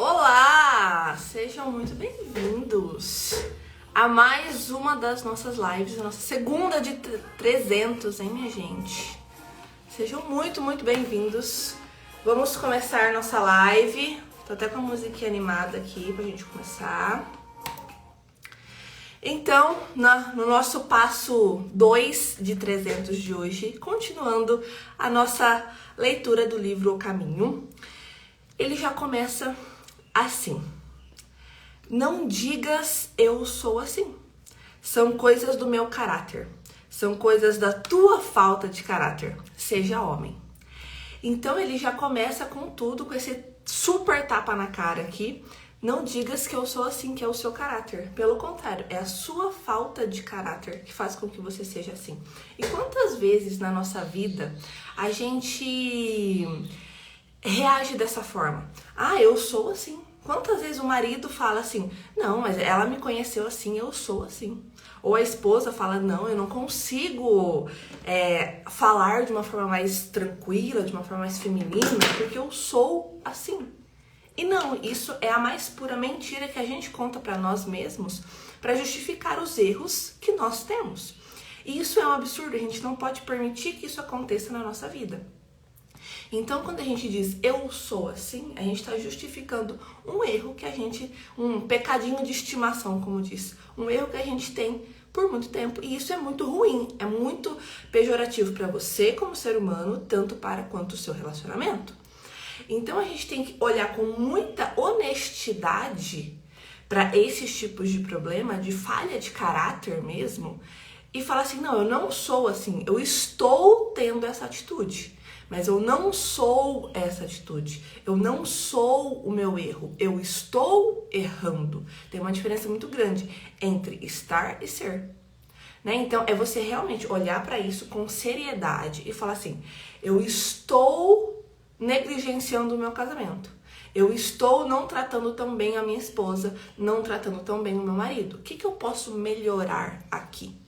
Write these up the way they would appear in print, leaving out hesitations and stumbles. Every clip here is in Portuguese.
Olá! Sejam muito bem-vindos a mais uma das nossas lives, a nossa segunda de 300, hein, minha gente? Sejam muito bem-vindos. Vamos começar nossa live. Tô até com a musiquinha animada aqui pra gente começar. Então, no nosso passo 2 de 300 de hoje, continuando a nossa leitura do livro O Caminho, ele já começa assim: não digas eu sou assim. São coisas do meu caráter. São coisas da tua falta de caráter. Seja homem. Então ele já começa com tudo, com esse super tapa na cara aqui. Não digas que eu sou assim, que é o seu caráter. Pelo contrário, é a sua falta de caráter que faz com que você seja assim. E quantas vezes na nossa vida a gente reage dessa forma? Ah, eu sou assim. Quantas vezes o marido fala assim: não, mas ela me conheceu assim, eu sou assim. Ou a esposa fala: não, eu não consigo falar de uma forma mais tranquila, de uma forma mais feminina, porque eu sou assim. E não, isso é a mais pura mentira que a gente conta para nós mesmos para justificar os erros que nós temos. E isso é um absurdo, a gente não pode permitir que isso aconteça na nossa vida. Então, quando a gente diz eu sou assim, a gente está justificando um erro que a gente, um pecadinho de estimação, como diz, um erro que a gente tem por muito tempo. E isso é muito ruim, é muito pejorativo para você como ser humano, tanto para quanto o seu relacionamento. Então, a gente tem que olhar com muita honestidade para esses tipos de problema, de falha de caráter mesmo, e falar assim: não, eu não sou assim, eu estou tendo essa atitude. Mas eu não sou essa atitude, eu não sou o meu erro, eu estou errando. Tem uma diferença muito grande entre estar e ser, né? Então é você realmente olhar para isso com seriedade e falar assim: eu estou negligenciando o meu casamento, eu estou não tratando tão bem a minha esposa, não tratando tão bem o meu marido. O que eu posso melhorar aqui?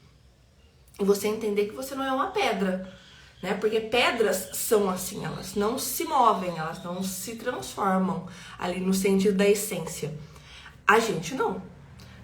E você entender que você não é uma pedra, né? Porque pedras são assim, elas não se movem, elas não se transformam ali no sentido da essência. A gente não,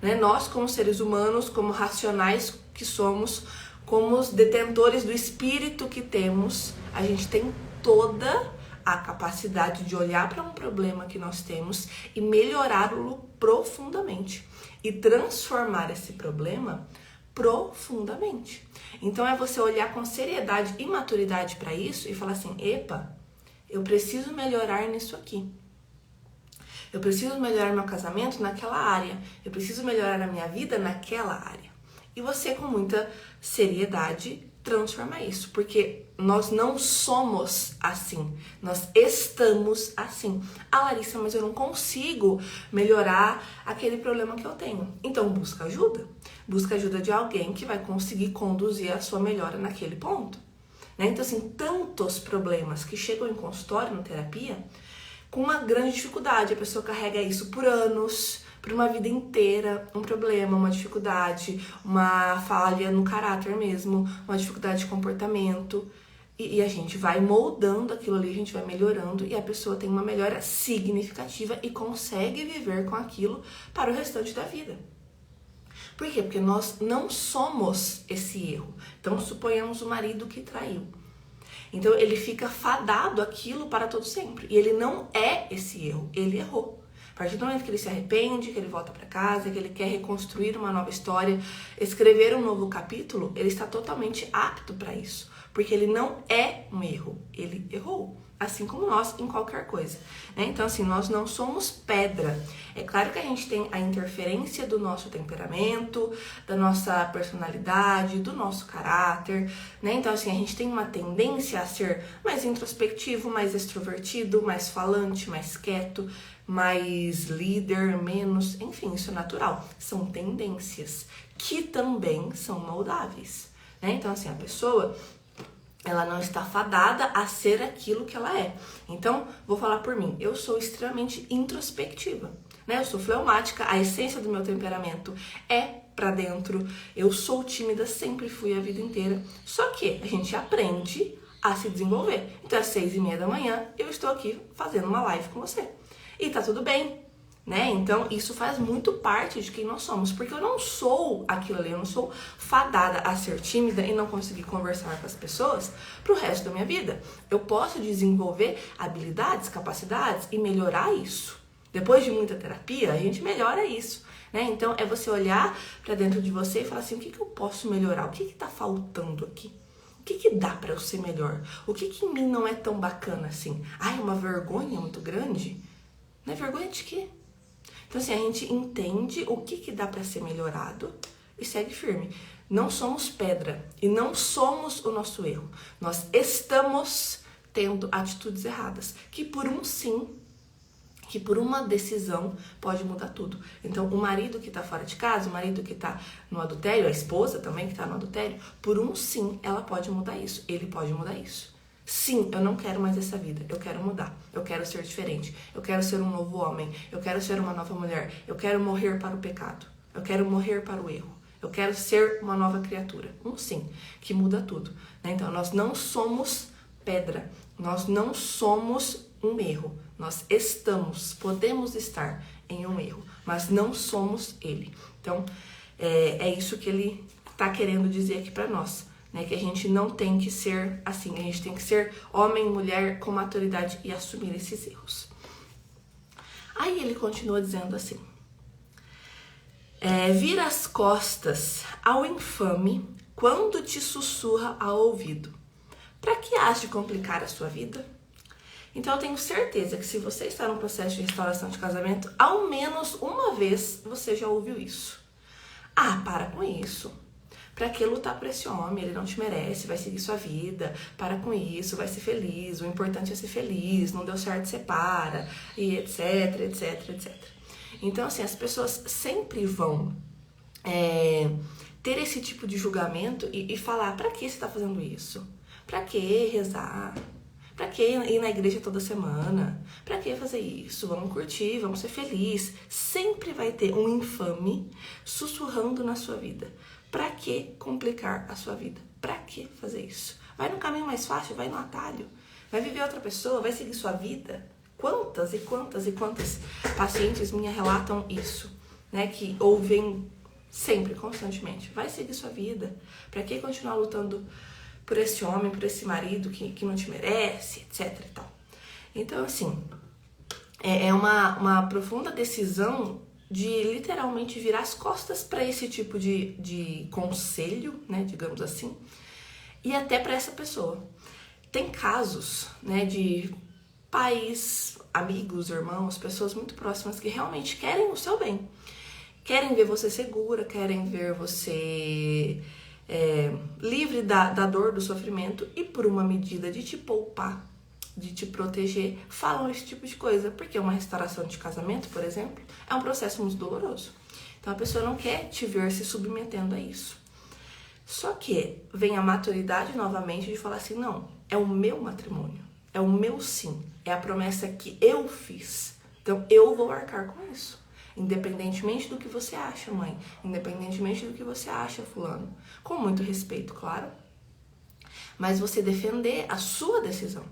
né? Nós, como seres humanos, como racionais que somos, como os detentores do espírito que temos, a gente tem toda a capacidade de olhar para um problema que nós temos e melhorá-lo profundamente e transformar esse problema profundamente. Então é você olhar com seriedade e maturidade para isso e falar assim: epa, eu preciso melhorar nisso aqui. Eu preciso melhorar meu casamento naquela área. Eu preciso melhorar a minha vida naquela área. E você, com muita seriedade, transforma isso. Porque nós não somos assim. Nós estamos assim. Ah, Larissa, mas eu não consigo melhorar aquele problema que eu tenho. Então busca ajuda. Busca ajuda de alguém que vai conseguir conduzir a sua melhora naquele ponto, né? Então, assim, tantos problemas que chegam em consultório, na terapia, com uma grande dificuldade. A pessoa carrega isso por anos, por uma vida inteira, um problema, uma dificuldade, uma falha no caráter mesmo, uma dificuldade de comportamento. E a gente vai moldando aquilo ali, a gente vai melhorando e a pessoa tem uma melhora significativa e consegue viver com aquilo para o restante da vida. Por quê? Porque nós não somos esse erro. Então, suponhamos o marido que traiu. Então, ele fica fadado aquilo para todo sempre. E ele não é esse erro, ele errou. A partir do momento que ele se arrepende, que ele volta para casa, que ele quer reconstruir uma nova história, escrever um novo capítulo, ele está totalmente apto para isso. Porque ele não é um erro, ele errou. Assim como nós em qualquer coisa, né? Então, assim, nós não somos pedra. É claro que a gente tem a interferência do nosso temperamento, da nossa personalidade, do nosso caráter, né? Então, assim, a gente tem uma tendência a ser mais introspectivo, mais extrovertido, mais falante, mais quieto, mais líder, menos, enfim, isso é natural. São tendências que também são moldáveis, né? Então, assim, a pessoa, ela não está fadada a ser aquilo que ela é. Então, vou falar por mim. Eu sou extremamente introspectiva, né? Eu sou fleumática, a essência do meu temperamento é pra dentro. Eu sou tímida, sempre fui a vida inteira. Só que a gente aprende a se desenvolver. Então, às 6h30 da manhã, eu estou aqui fazendo uma live com você. E tá tudo bem. né? Então, isso faz muito parte de quem nós somos, porque eu não sou aquilo ali, eu não sou fadada a ser tímida e não conseguir conversar com as pessoas pro resto da minha vida. Eu posso desenvolver habilidades, capacidades e melhorar isso. Depois de muita terapia, a gente melhora isso, né? Então, é você olhar pra dentro de você e falar assim, o que eu posso melhorar? O que tá faltando aqui? O que dá pra eu ser melhor? O que em mim não é tão bacana assim? Ai, uma vergonha muito grande? Não é vergonha de quê? Então, assim, a gente entende o que dá pra ser melhorado e segue firme. Não somos pedra e não somos o nosso erro. Nós estamos tendo atitudes erradas, que por um sim, que por uma decisão pode mudar tudo. Então, o marido que tá fora de casa, o marido que tá no adultério, a esposa também que tá no adultério, por um sim, ela pode mudar isso, ele pode mudar isso. Sim, eu não quero mais essa vida, eu quero mudar, eu quero ser diferente, eu quero ser um novo homem, eu quero ser uma nova mulher, eu quero morrer para o pecado, eu quero morrer para o erro, eu quero ser uma nova criatura. Um sim, que muda tudo, né? Então, nós não somos pedra, nós não somos um erro, nós podemos estar em um erro, mas não somos ele. Então, é isso que ele está querendo dizer aqui para nós. Né, que a gente não tem que ser assim, a gente tem que ser homem e mulher com maturidade e assumir esses erros. Aí ele continua dizendo assim, vira as costas ao infame quando te sussurra ao ouvido. Para que has de complicar a sua vida? Então eu tenho certeza que se você está no processo de restauração de casamento, ao menos uma vez você já ouviu isso. Ah, para com isso. Pra que lutar por esse homem? Ele não te merece, vai seguir sua vida, para com isso, vai ser feliz, o importante é ser feliz, não deu certo, separa, e etc, etc, etc. Então, assim, as pessoas sempre vão ter esse tipo de julgamento e falar, pra que você tá fazendo isso? Pra que rezar? Pra que ir na igreja toda semana? Pra que fazer isso? Vamos curtir, vamos ser felizes. Sempre vai ter um infame sussurrando na sua vida. Pra que complicar a sua vida? Pra que fazer isso? Vai no caminho mais fácil, vai no atalho. Vai viver outra pessoa, vai seguir sua vida. Quantas e quantas e quantas pacientes minhas relatam isso, né? Que ouvem sempre, constantemente. Vai seguir sua vida. Pra que continuar lutando por esse homem, por esse marido que não te merece, etc e tal. Então, assim, é uma profunda decisão de literalmente virar as costas para esse tipo de conselho, né, digamos assim, e até para essa pessoa. Tem casos, né, de pais, amigos, irmãos, pessoas muito próximas que realmente querem o seu bem. Querem ver você segura, querem ver você livre da dor, do sofrimento, e por uma medida de te poupar, de te proteger, falam esse tipo de coisa, porque uma restauração de casamento, por exemplo, é um processo muito doloroso. Então a pessoa não quer te ver se submetendo a isso. Só que vem a maturidade novamente de falar assim, não, é o meu matrimônio, é o meu sim, é a promessa que eu fiz, então eu vou arcar com isso. Independentemente do que você acha, mãe, independentemente do que você acha, fulano, com muito respeito, claro, mas você defender a sua decisão,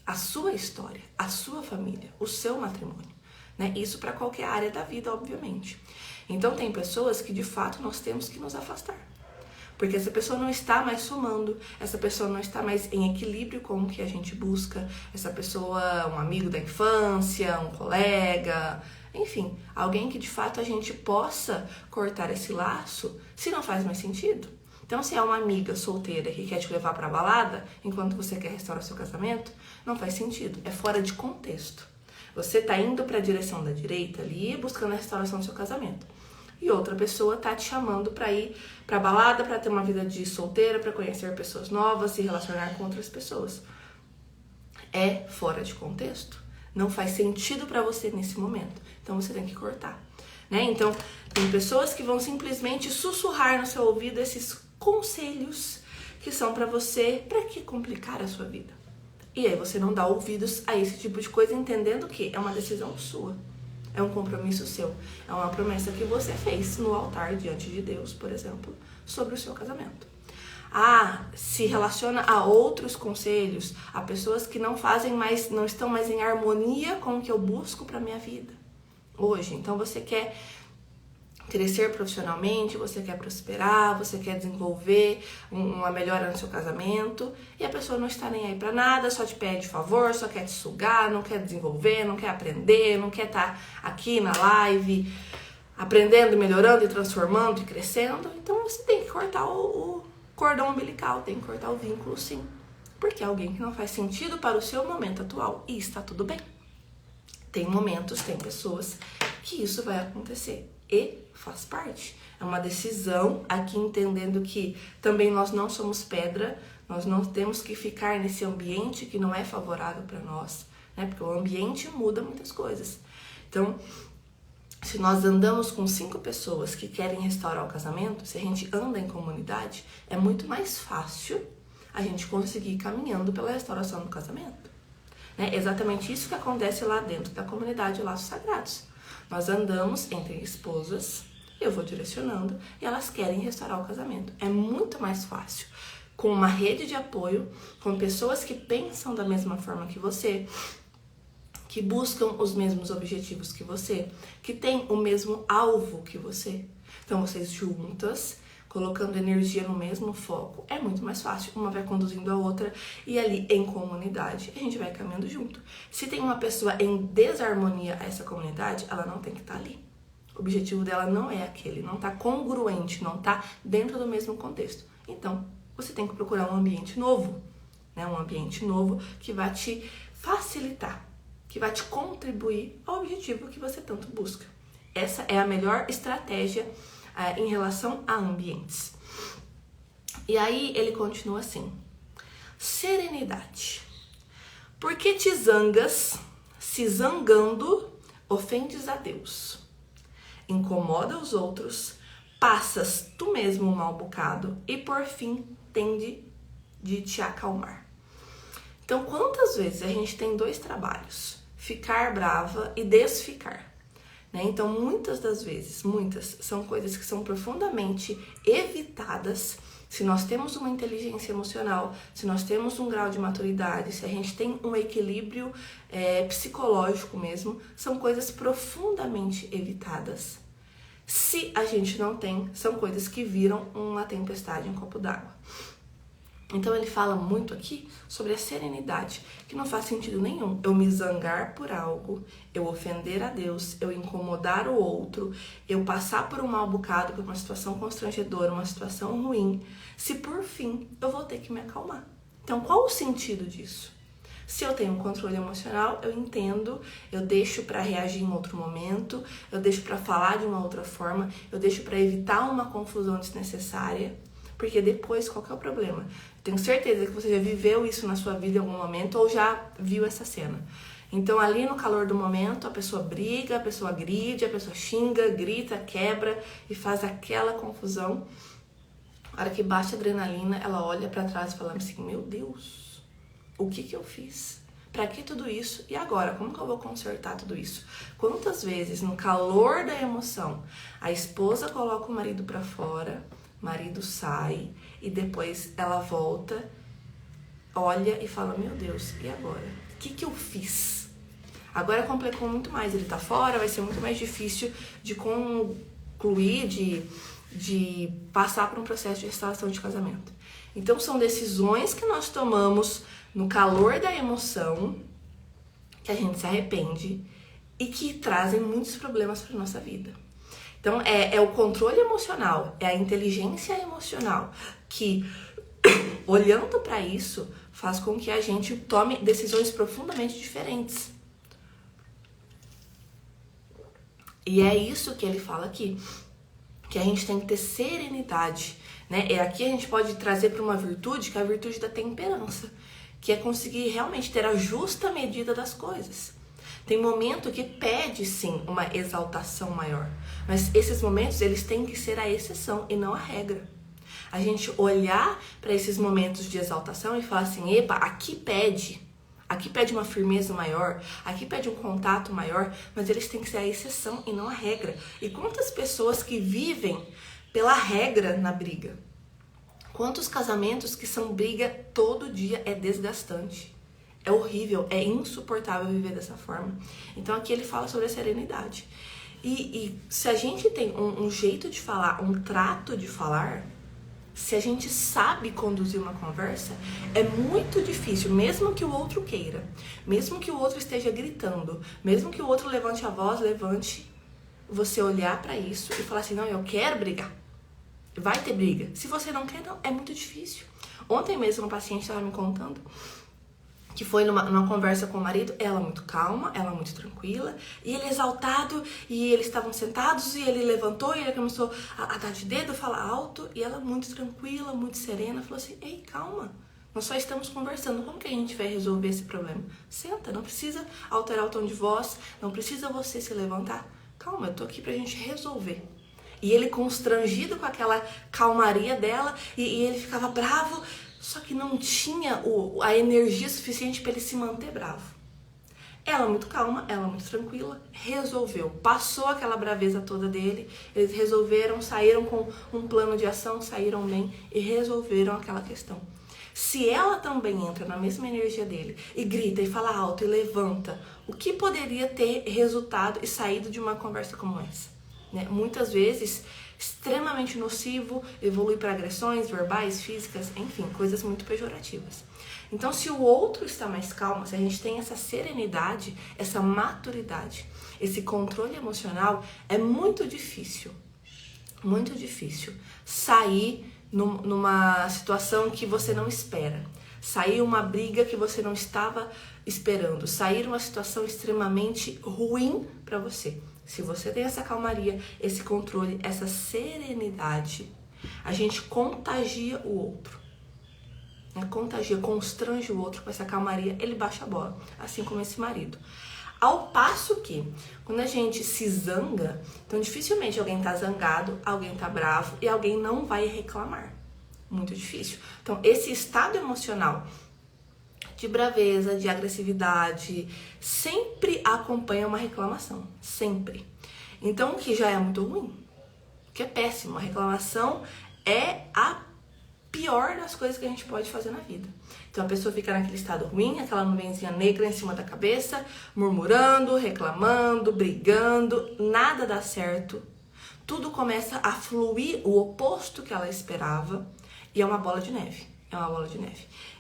a sua história, a sua família, o seu matrimônio, né? Isso para qualquer área da vida, obviamente. Então tem pessoas que de fato nós temos que nos afastar, porque essa pessoa não está mais somando, essa pessoa não está mais em equilíbrio com o que a gente busca, essa pessoa, um amigo da infância, um colega, enfim, alguém que de fato a gente possa cortar esse laço, se não faz mais sentido. Então, se é uma amiga solteira que quer te levar pra balada enquanto você quer restaurar seu casamento, não faz sentido, é fora de contexto. Você tá indo pra direção da direita ali, buscando a restauração do seu casamento. E outra pessoa tá te chamando pra ir pra balada, pra ter uma vida de solteira, pra conhecer pessoas novas, se relacionar com outras pessoas. É fora de contexto. Não faz sentido pra você nesse momento. Então você tem que cortar, né? Então, tem pessoas que vão simplesmente sussurrar no seu ouvido esses conselhos que são pra você, pra que complicar a sua vida? E aí você não dá ouvidos a esse tipo de coisa, entendendo que é uma decisão sua, é um compromisso seu, é uma promessa que você fez no altar diante de Deus, por exemplo, sobre o seu casamento. Se relaciona a outros conselhos, a pessoas que não estão mais em harmonia com o que eu busco para minha vida. hoje. Então você quer crescer profissionalmente, você quer prosperar, você quer desenvolver uma melhora no seu casamento e a pessoa não está nem aí pra nada, só te pede favor, só quer te sugar, não quer desenvolver, não quer aprender, não quer estar aqui na live aprendendo, melhorando e transformando e crescendo. Então você tem que cortar o cordão umbilical, tem que cortar o vínculo, sim, porque é alguém que não faz sentido para o seu momento atual e está tudo bem. Tem momentos, tem pessoas que isso vai acontecer e faz parte. É uma decisão aqui, entendendo que também nós não somos pedra, nós não temos que ficar nesse ambiente que não é favorável para nós, né? Porque o ambiente muda muitas coisas. Então, se nós andamos com 5 pessoas que querem restaurar o casamento, se a gente anda em comunidade, é muito mais fácil a gente conseguir ir caminhando pela restauração do casamento. É exatamente isso que acontece lá dentro da comunidade Laços Sagrados. Nós andamos entre esposas, eu vou direcionando, e elas querem restaurar o casamento. É muito mais fácil, com uma rede de apoio, com pessoas que pensam da mesma forma que você, que buscam os mesmos objetivos que você, que têm o mesmo alvo que você. Então vocês juntas, colocando energia no mesmo foco, é muito mais fácil. Uma vai conduzindo a outra e ali em comunidade a gente vai caminhando junto. Se tem uma pessoa em desarmonia a essa comunidade, ela não tem que estar ali. O objetivo dela não é aquele, não está congruente, não está dentro do mesmo contexto. Então, você tem que procurar um ambiente novo, né? Um ambiente novo que vai te facilitar, que vai te contribuir ao objetivo que você tanto busca. Essa é a melhor estratégia em relação a ambientes. E aí ele continua assim: serenidade. Por que te zangas, se zangando ofendes a Deus? Incomoda os outros, passas tu mesmo um mau bocado e por fim tende de te acalmar. Então, quantas vezes a gente tem 2 trabalhos? Ficar brava e desficar. Né? Então, muitas das vezes, são coisas que são profundamente evitadas se nós temos uma inteligência emocional, se nós temos um grau de maturidade, se a gente tem um equilíbrio psicológico mesmo, são coisas profundamente evitadas. Se a gente não tem, são coisas que viram uma tempestade em um copo d'água. Então ele fala muito aqui sobre a serenidade, que não faz sentido nenhum eu me zangar por algo, eu ofender a Deus, eu incomodar o outro, eu passar por um mal bocado, por uma situação constrangedora, uma situação ruim, se por fim eu vou ter que me acalmar. Então qual o sentido disso? Se eu tenho um controle emocional, eu entendo, eu deixo para reagir em outro momento, eu deixo para falar de uma outra forma, eu deixo para evitar uma confusão desnecessária. Porque depois, qual que é o problema? Tenho certeza que você já viveu isso na sua vida em algum momento ou já viu essa cena. Então, ali no calor do momento, a pessoa briga, a pessoa agride, a pessoa xinga, grita, quebra e faz aquela confusão. Na hora que baixa a adrenalina, ela olha pra trás e fala assim: meu Deus, o que eu fiz? Pra que tudo isso? E agora? Como que eu vou consertar tudo isso? Quantas vezes, no calor da emoção, a esposa coloca o marido pra fora, o marido sai e depois ela volta, olha e fala: meu Deus, e agora? O que eu fiz? Agora complicou muito mais, ele tá fora, vai ser muito mais difícil de concluir, de passar por um processo de restauração de casamento. Então são decisões que nós tomamos no calor da emoção, que a gente se arrepende e que trazem muitos problemas para nossa vida. Então é o controle emocional, é a inteligência emocional que, olhando para isso, faz com que a gente tome decisões profundamente diferentes. E é isso que ele fala aqui, que a gente tem que ter serenidade, né? Aqui a gente pode trazer para uma virtude, que é a virtude da temperança, que é conseguir realmente ter a justa medida das coisas. Tem momento que pede, sim, uma exaltação maior, mas esses momentos, eles têm que ser a exceção e não a regra. A gente olhar para esses momentos de exaltação e falar assim: epa, aqui pede uma firmeza maior, aqui pede um contato maior, mas eles têm que ser a exceção e não a regra. E quantas pessoas que vivem pela regra na briga? Quantos casamentos que são briga todo dia? É desgastante. É horrível, é insuportável viver dessa forma. Então aqui ele fala sobre a serenidade. E se a gente tem um jeito de falar, um trato de falar, se a gente sabe conduzir uma conversa, é muito difícil, mesmo que o outro queira, mesmo que o outro esteja gritando, mesmo que o outro levante a voz, você olhar pra isso e falar assim, não, eu quero brigar. Vai ter briga. Se você não quer, não, é muito difícil. Ontem mesmo uma paciente estava me contando que foi numa conversa com o marido, ela muito calma, ela muito tranquila, e ele exaltado, e eles estavam sentados, e ele levantou, e ele começou a dar de dedo, falar alto, e ela muito tranquila, muito serena, falou assim, ei, calma, nós só estamos conversando, como que a gente vai resolver esse problema? Senta, não precisa alterar o tom de voz, não precisa você se levantar, calma, eu tô aqui pra gente resolver. E ele constrangido com aquela calmaria dela, e ele ficava bravo, só que não tinha a energia suficiente para ele se manter bravo. Ela muito calma, ela muito tranquila, resolveu. Passou aquela braveza toda dele, eles resolveram, saíram com um plano de ação, saíram bem e resolveram aquela questão. Se ela também entra na mesma energia dele e grita e fala alto e levanta, o que poderia ter resultado e saído de uma conversa como essa? Né? Muitas vezes extremamente nocivo, evolui para agressões verbais, físicas, enfim, coisas muito pejorativas. Então, se o outro está mais calmo, se a gente tem essa serenidade, essa maturidade, esse controle emocional, é muito difícil sair numa situação que você não espera, sair uma briga que você não estava esperando, sair uma situação extremamente ruim para você. Se você tem essa calmaria, esse controle, essa serenidade, a gente contagia o outro. Constrange o outro com essa calmaria, ele baixa a bola, assim como esse marido. Ao passo que, quando a gente se zanga, então dificilmente alguém tá zangado, alguém tá bravo e alguém não vai reclamar. Muito difícil. Então, esse estado emocional de braveza, de agressividade, sempre acompanha uma reclamação, sempre. Então, o que já é muito ruim, que é péssimo, a reclamação é a pior das coisas que a gente pode fazer na vida. Então, a pessoa fica naquele estado ruim, aquela nuvenzinha negra em cima da cabeça, murmurando, reclamando, brigando, nada dá certo, tudo começa a fluir o oposto que ela esperava e é uma bola de neve.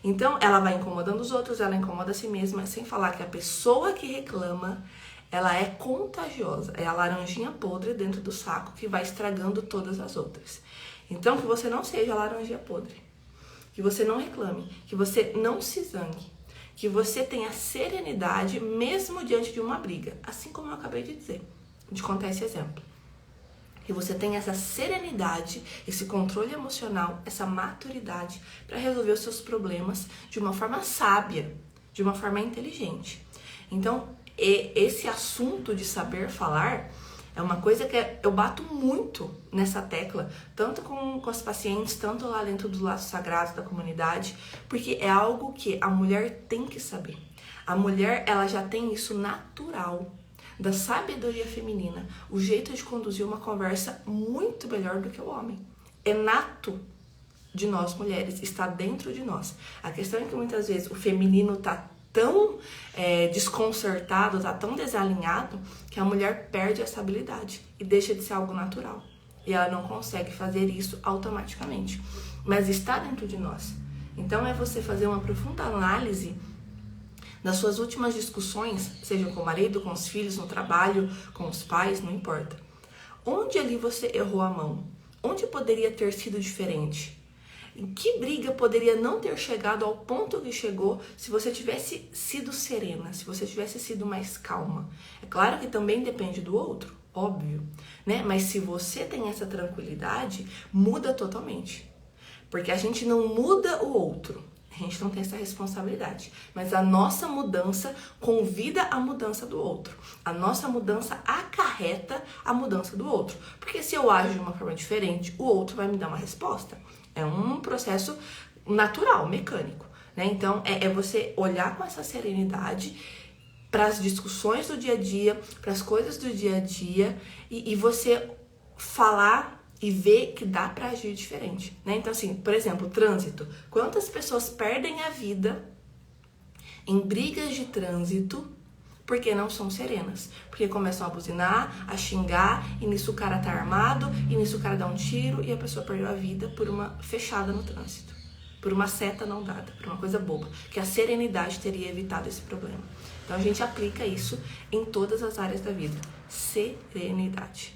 Então, ela vai incomodando os outros, ela incomoda a si mesma, sem falar que a pessoa que reclama, ela é contagiosa. É a laranjinha podre dentro do saco que vai estragando todas as outras. Então, que você não seja a laranjinha podre. Que você não reclame. Que você não se zangue. Que você tenha serenidade mesmo diante de uma briga. Assim como eu acabei de dizer, de contar esse exemplo. Que você tenha essa serenidade, esse controle emocional, essa maturidade para resolver os seus problemas de uma forma sábia, de uma forma inteligente. Então, esse assunto de saber falar é uma coisa que eu bato muito nessa tecla, tanto com as pacientes, tanto lá dentro dos laços sagrados da comunidade, porque é algo que a mulher tem que saber. A mulher, ela já tem isso natural, da sabedoria feminina, o jeito de conduzir uma conversa muito melhor do que o homem. É nato de nós mulheres, está dentro de nós. A questão é que muitas vezes o feminino está tão desconcertado, está tão desalinhado, que a mulher perde essa habilidade e deixa de ser algo natural. E ela não consegue fazer isso automaticamente. Mas está dentro de nós. Então é você fazer uma profunda análise das suas últimas discussões, seja com o marido, com os filhos, no trabalho, com os pais, não importa. Onde ali você errou a mão? Onde poderia ter sido diferente? Em que briga poderia não ter chegado ao ponto que chegou se você tivesse sido serena, se você tivesse sido mais calma? É claro que também depende do outro, óbvio, né? Mas se você tem essa tranquilidade, muda totalmente. Porque a gente não muda o outro. A gente não tem essa responsabilidade, mas a nossa mudança convida a mudança do outro. A nossa mudança acarreta a mudança do outro. Porque se eu ajo de uma forma diferente, o outro vai me dar uma resposta. É um processo natural, mecânico, né? Então, é você olhar com essa serenidade para as discussões do dia a dia, para as coisas do dia a dia e você falar e ver que dá pra agir diferente, né? Então, assim, por exemplo, trânsito. Quantas pessoas perdem a vida em brigas de trânsito, porque não são serenas. Porque começam a buzinar, a xingar, e nisso o cara tá armado, e nisso o cara dá um tiro, e a pessoa perdeu a vida por uma fechada no trânsito. Por uma seta não dada, por uma coisa boba. Que a serenidade teria evitado esse problema. Então a gente aplica isso em todas as áreas da vida. Serenidade.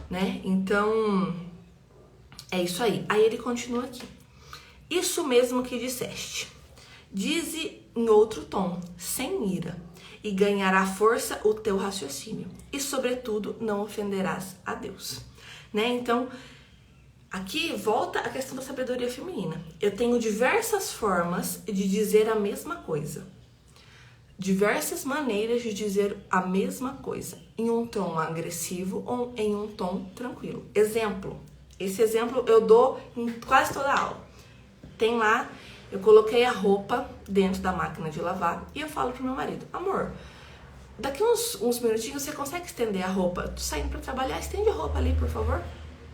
Né? Então, é isso aí. Aí ele continua aqui. Isso mesmo que disseste. Dize em outro tom, sem ira, e ganhará força o teu raciocínio. E, sobretudo, não ofenderás a Deus. Né? Então, aqui volta a questão da sabedoria feminina. Eu tenho diversas formas de dizer a mesma coisa. Diversas maneiras de dizer a mesma coisa. Em um tom agressivo ou em um tom tranquilo. Exemplo. Esse exemplo eu dou em quase toda a aula. Tem lá, eu coloquei a roupa dentro da máquina de lavar e eu falo pro meu marido, amor, daqui uns minutinhos você consegue estender a roupa? Tô saindo pra trabalhar, estende a roupa ali, por favor?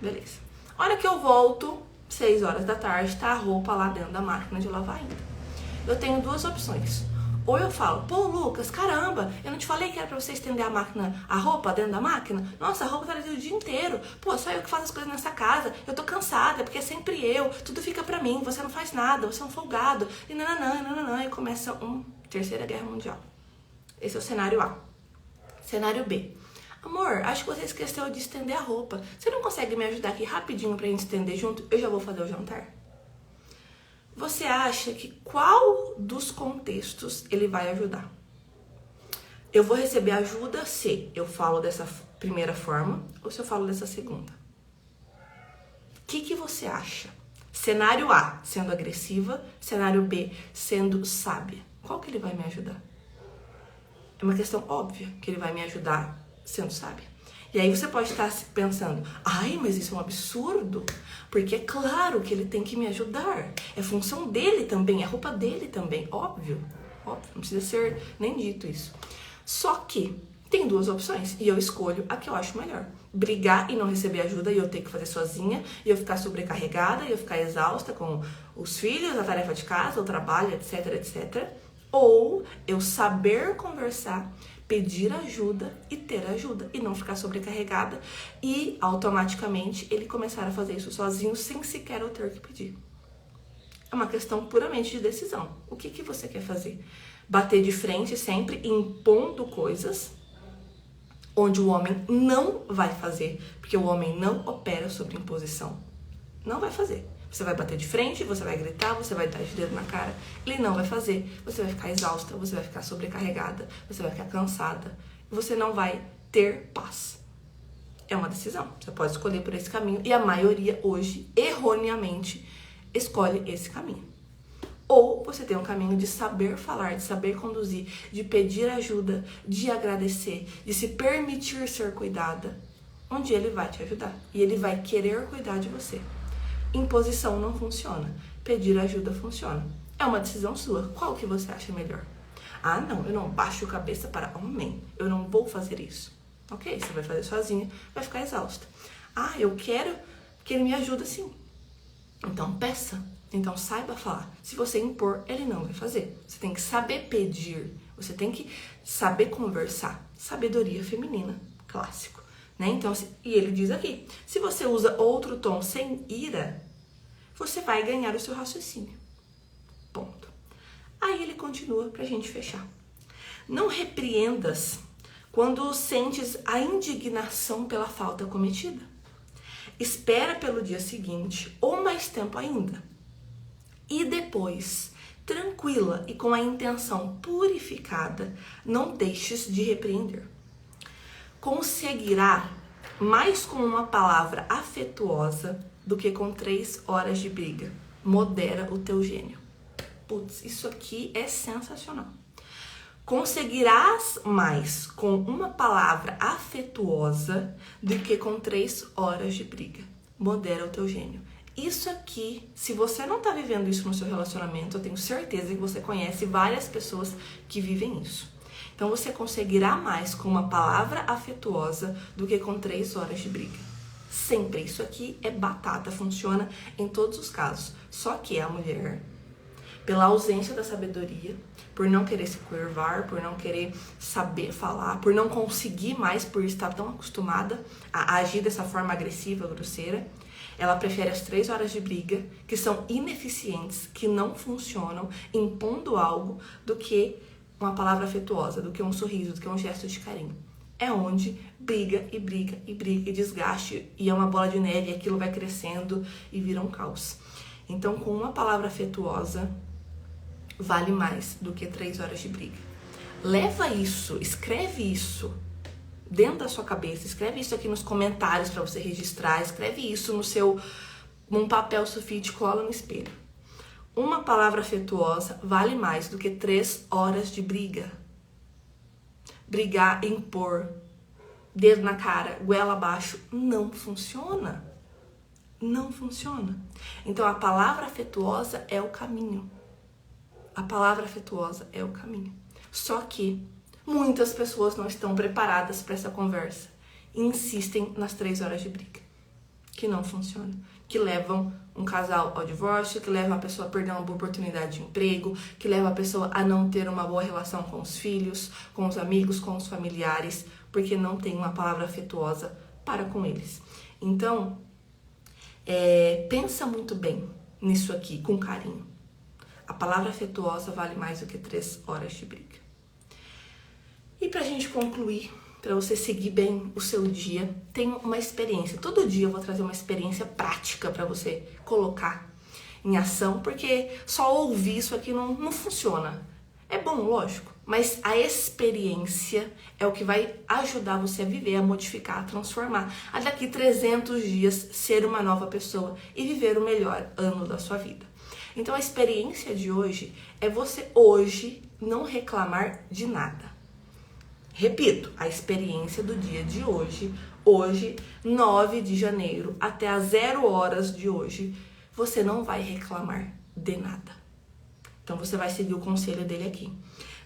Beleza. A hora que eu volto, 6 horas da tarde, tá a roupa lá dentro da máquina de lavar ainda. Eu tenho duas opções. Ou eu falo, pô, Lucas, caramba, eu não te falei que era pra você estender a roupa dentro da máquina? Nossa, a roupa tá ali o dia inteiro. Pô, só eu que faço as coisas nessa casa. Eu tô cansada, porque é sempre eu. Tudo fica pra mim, você não faz nada, você é um folgado. E nananã. E começa Terceira Guerra Mundial. Esse é o cenário A. Cenário B. Amor, acho que você esqueceu de estender a roupa. Você não consegue me ajudar aqui rapidinho pra gente estender junto? Eu já vou fazer o jantar. Você acha que qual dos contextos ele vai ajudar? Eu vou receber ajuda se eu falo dessa primeira forma ou se eu falo dessa segunda. O que você acha? Cenário A, sendo agressiva. Cenário B, sendo sábia. Qual que ele vai me ajudar? É uma questão óbvia que ele vai me ajudar sendo sábia. E aí você pode estar pensando, ai, mas isso é um absurdo, porque é claro que ele tem que me ajudar. É função dele também, é roupa dele também, óbvio, não precisa ser nem dito isso. Só que tem duas opções e eu escolho a que eu acho melhor. Brigar e não receber ajuda e eu ter que fazer sozinha, e eu ficar sobrecarregada, e eu ficar exausta com os filhos, a tarefa de casa, o trabalho, etc, etc. Ou eu saber conversar, pedir ajuda e ter ajuda e não ficar sobrecarregada e automaticamente ele começar a fazer isso sozinho sem sequer eu ter que pedir. É uma questão puramente de decisão. O que você quer fazer? Bater de frente sempre impondo coisas onde o homem não vai fazer, porque o homem não opera sobre imposição. Não vai fazer. Você vai bater de frente, você vai gritar, você vai dar de dedo na cara. Ele não vai fazer. Você vai ficar exausta, você vai ficar sobrecarregada, você vai ficar cansada. Você não vai ter paz. É uma decisão. Você pode escolher por esse caminho. E a maioria hoje, erroneamente, escolhe esse caminho. Ou você tem um caminho de saber falar, de saber conduzir, de pedir ajuda, de agradecer, de se permitir ser cuidada, onde ele vai te ajudar. E ele vai querer cuidar de você. Imposição não funciona. Pedir ajuda funciona. É uma decisão sua. Qual que você acha melhor? Ah, não, eu não baixo a cabeça para homem. Eu não vou fazer isso. Ok, você vai fazer sozinha, vai ficar exausta. Ah, eu quero que ele me ajude sim. Então peça. Então saiba falar. Se você impor, ele não vai fazer. Você tem que saber pedir. Você tem que saber conversar. Sabedoria feminina, clássico. Né? Então, e ele diz aqui, se você usa outro tom sem ira, você vai ganhar o seu raciocínio. Ponto. Aí ele continua pra gente fechar. Não repreendas quando sentes a indignação pela falta cometida. Espera pelo dia seguinte ou mais tempo ainda. E depois, tranquila e com a intenção purificada, não deixes de repreender. Conseguirá mais com uma palavra afetuosa do que com 3 horas de briga. Modera o teu gênio. Putz, isso aqui é sensacional. Conseguirás mais com uma palavra afetuosa do que com 3 horas de briga. Modera o teu gênio. Isso aqui, se você não tá vivendo isso no seu relacionamento, eu tenho certeza que você conhece várias pessoas que vivem isso. Então você conseguirá mais com uma palavra afetuosa do que com 3 horas de briga. Sempre. Isso aqui é batata, funciona em todos os casos. Só que a mulher pela ausência da sabedoria, por não querer se curvar, por não querer saber falar, por não conseguir mais, por estar tão acostumada a agir dessa forma agressiva, grosseira. Ela prefere as 3 horas de briga, que são ineficientes, que não funcionam, impondo algo, do que uma palavra afetuosa, do que um sorriso, do que um gesto de carinho. É onde briga e briga e briga e desgaste, e é uma bola de neve, e aquilo vai crescendo e vira um caos. Então, com uma palavra afetuosa, vale mais do que 3 horas de briga. Leva isso, escreve isso dentro da sua cabeça, escreve isso aqui nos comentários para você registrar, escreve isso num papel sulfite, cola no espelho. Uma palavra afetuosa vale mais do que 3 horas de briga. Brigar, impor, dedo na cara, goela abaixo, não funciona. Não funciona. Então a palavra afetuosa é o caminho. A palavra afetuosa é o caminho. Só que muitas pessoas não estão preparadas para essa conversa. E insistem nas 3 horas de briga. Que não funciona. Que levam um casal ao divórcio, que levam a pessoa a perder uma boa oportunidade de emprego, que levam a pessoa a não ter uma boa relação com os filhos, com os amigos, com os familiares, porque não tem uma palavra afetuosa para com eles. Então, pensa muito bem nisso aqui, com carinho. A palavra afetuosa vale mais do que 3 horas de briga. E pra gente concluir, para você seguir bem o seu dia, tem uma experiência. Todo dia eu vou trazer uma experiência prática para você colocar em ação, porque só ouvir isso aqui não funciona. É bom, lógico, mas a experiência é o que vai ajudar você a viver, a modificar, a transformar. A daqui 300 dias ser uma nova pessoa e viver o melhor ano da sua vida. Então a experiência de hoje é você hoje não reclamar de nada. Repito, a experiência do dia de hoje, 9 de janeiro, até às 0 horas de hoje, você não vai reclamar de nada. Então você vai seguir o conselho dele aqui.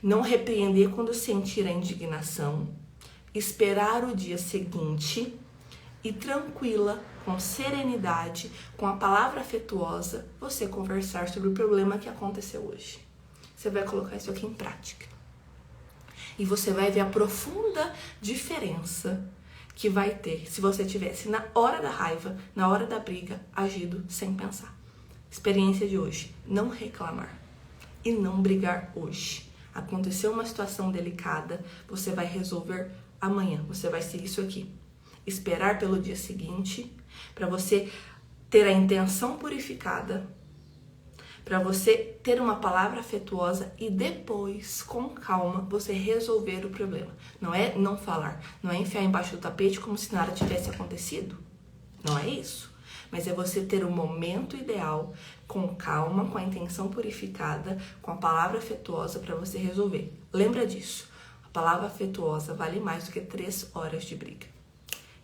Não repreender quando sentir a indignação, esperar o dia seguinte e tranquila, com serenidade, com a palavra afetuosa, você conversar sobre o problema que aconteceu hoje. Você vai colocar isso aqui em prática. E você vai ver a profunda diferença que vai ter se você tivesse na hora da raiva, na hora da briga, agido sem pensar. Experiência de hoje, não reclamar e não brigar hoje. Aconteceu uma situação delicada, você vai resolver amanhã, você vai seguir isso aqui. Esperar pelo dia seguinte, para você ter a intenção purificada, para você ter uma palavra afetuosa e depois, com calma, você resolver o problema. Não é não falar, não é enfiar embaixo do tapete como se nada tivesse acontecido. Não é isso. Mas é você ter o momento ideal, com calma, com a intenção purificada, com a palavra afetuosa para você resolver. Lembra disso. A palavra afetuosa vale mais do que 3 horas de briga.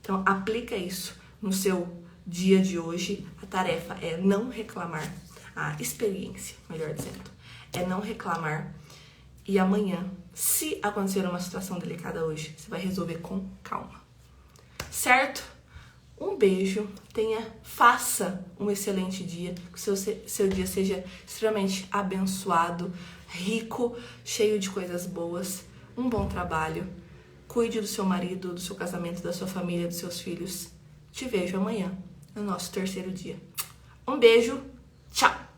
Então, aplica isso no seu dia de hoje. A tarefa é não reclamar. A experiência, melhor dizendo, é não reclamar. E amanhã, se acontecer uma situação delicada hoje, você vai resolver com calma. Certo? Um beijo, faça um excelente dia, que o seu dia seja extremamente abençoado, rico, cheio de coisas boas, um bom trabalho. Cuide do seu marido, do seu casamento, da sua família, dos seus filhos. Te vejo amanhã, no nosso 3º dia. Um beijo, tchau!